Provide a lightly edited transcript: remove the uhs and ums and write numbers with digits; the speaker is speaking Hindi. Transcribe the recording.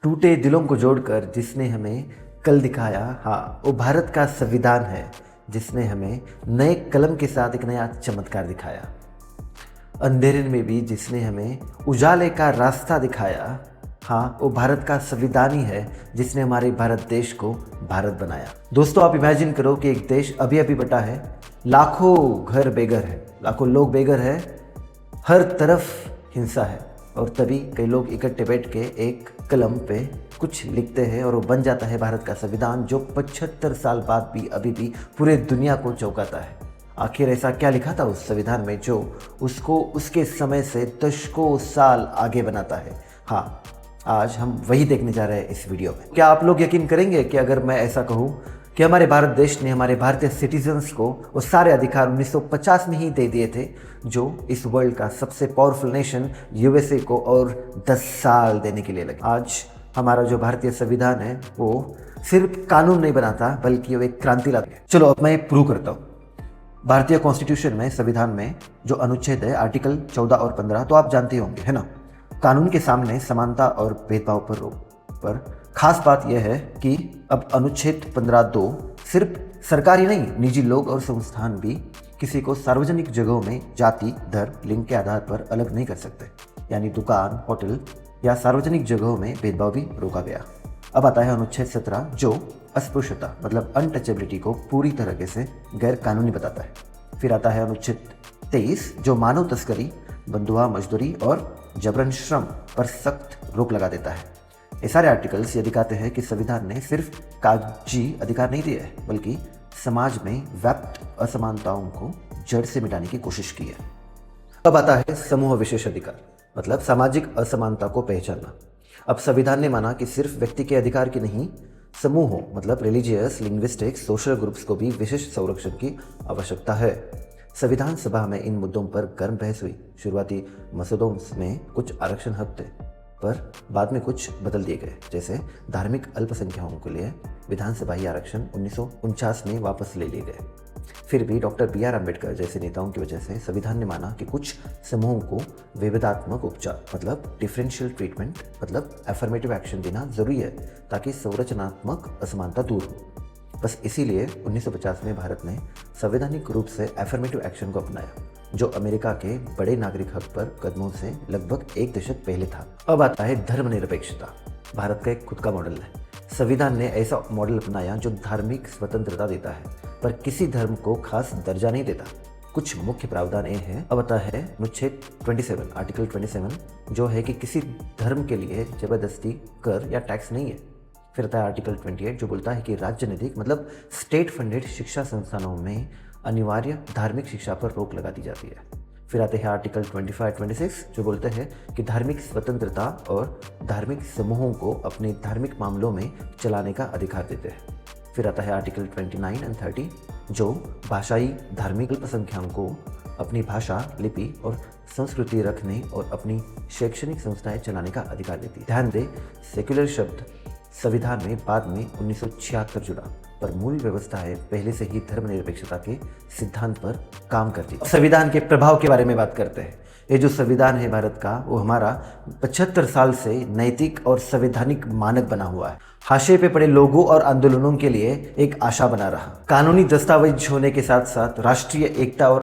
टूटे दिलों को जोड़कर जिसने हमें कल दिखाया, हाँ वो भारत का संविधान है जिसने हमें नए कलम के साथ एक नया चमत्कार दिखाया। अंधेरे में भी जिसने हमें उजाले का रास्ता दिखाया, हाँ वो भारत का संविधान ही है जिसने हमारे भारत देश को भारत बनाया। दोस्तों आप इमेजिन करो कि एक देश अभी अभी बटा है, लाखों घर बेघर है, लाखों लोग बेघर है, हर तरफ हिंसा है, और तभी कई लोग इकट्ठे बैठ के एक कलम पे कुछ लिखते हैं और वो बन जाता है भारत का संविधान, जो 75 साल बाद भी अभी भी पूरे दुनिया को चौंकाता है। आखिर ऐसा क्या लिखा था उस संविधान में जो उसको उसके समय से दशकों साल आगे बनाता है? हाँ, आज हम वही देखने जा रहे हैं इस वीडियो में। क्या आप लोग यकीन करेंगे कि अगर मैं ऐसा कहूँ कि हमारे भारत देश ने हमारे भारतीय सिटीजन्स को वो सारे अधिकार 1950 में ही दे दिए थे जो इस वर्ल्ड का सबसे पावरफुल नेशन यूएसए को और 10 साल देने के लिए लगे। आज हमारा जो भारतीय संविधान है वो सिर्फ कानून नहीं बनाता बल्कि वो एक क्रांति लाता है। चलो अब मैं प्रूव करता हूँ। भारतीय कॉन्स्टिट्यूशन में, संविधान में जो अनुच्छेद है आर्टिकल 14 और 15, तो आप जानते होंगे है ना। कानून के सामने समानता और भेदभाव पर रोक पर खास बात यह है कि अब अनुच्छेद 15(2) सिर्फ सरकारी नहीं, निजी लोग और संस्थान भी किसी को सार्वजनिक जगहों में जाति, धर्म, लिंग के आधार पर अलग नहीं कर सकते। यानी दुकान, होटल या सार्वजनिक जगहों में भेदभाव भी रोका गया। अब आता है अनुच्छेद 17 जो अस्पृश्यता मतलब अनटचेबिलिटी को पूरी तरीके से गैर कानूनी बताता है। फिर आता है अनुच्छेद 23 जो मानव तस्करी, बंधुआ मजदूरी और जबरन श्रम पर सख्त रोक लगा देता है। ये सारे आर्टिकल्स ये दिखाते हैं कि संविधान ने सिर्फ कागजी अधिकार नहीं दिए हैं बल्कि समाज में व्याप्त असमानताओं को जड़ से मिटाने की कोशिश की है। अब आता है समूह विशेष अधिकार मतलब सामाजिक असमानता को पहचानना। अब संविधान ने माना कि सिर्फ व्यक्ति के अधिकार की नहीं, समूहों मतलब रिलीजियस, लिंग्विस्टिक, सोशल ग्रुप्स को भी विशेष संरक्षण की आवश्यकता है। संविधान सभा में इन मुद्दों पर गर्म बहस हुई। शुरुआती मसौदों में कुछ आरक्षण हक थे पर बाद में कुछ बदल दिए गए, जैसे धार्मिक अल्पसंख्यकों के लिए विधानसभाई आरक्षण 1949 में वापस ले लिए गए। फिर भी डॉक्टर BR अम्बेडकर जैसे नेताओं की वजह से संविधान ने माना कि कुछ समूहों को विविधात्मक उपचार मतलब डिफरेंशियल ट्रीटमेंट मतलब एफर्मेटिव एक्शन देना जरूरी है ताकि संरचनात्मक असमानता दूर हो। बस इसीलिए 1950 में भारत ने संवैधानिक रूप से एफर्मेटिव एक्शन को अपनाया जो अमेरिका के बड़े नागरिक हक पर कदमों से लगभग एक दशक पहले था। अब आता है धर्मनिरपेक्षता। भारत का एक खुद का मॉडल है। संविधान ने ऐसा मॉडल अपनाया जो धार्मिक स्वतंत्रता देता है पर किसी धर्म को खास दर्जा नहीं देता। कुछ मुख्य प्रावधान ये हैं। अब आता है अनुच्छेद 27 आर्टिकल 27 जो है कि किसी धर्म के लिए जबरदस्ती कर या टैक्स नहीं है। फिर आता है आर्टिकल 28 जो बोलता है कि राजनीतिक मतलब स्टेट फंडेड शिक्षा संस्थानों में अनिवार्य धार्मिक शिक्षा पर रोक लगा दी जाती है। फिर आते हैं आर्टिकल 25-26 जो बोलते हैं कि धार्मिक स्वतंत्रता और धार्मिक समूहों को अपने धार्मिक मामलों में चलाने का अधिकार देते हैं। फिर आता है आर्टिकल 29 और 30 जो भाषाई धार्मिक अल्पसंख्यकों को अपनी भाषा, लिपि और संस्कृति रखने और अपनी शैक्षणिक संस्थाएं चलाने का अधिकार देती है। ध्यान दें, सेक्युलर शब्द संविधान में बाद में 1976 जुड़ा पर मूल व्यवस्था है पहले से ही धर्मनिरपेक्षता के सिद्धांत पर काम करती है। संविधान के प्रभाव के बारे में बात करते हैं। ये जो संविधान है भारत का वो हमारा 75 साल से नैतिक और संवैधानिक मानक बना हुआ है। हाशिए पे पड़े लोगों और आंदोलनों के लिए एक आशा बना रहा। कानूनी दस्तावेज होने के साथ साथ राष्ट्रीय एकता और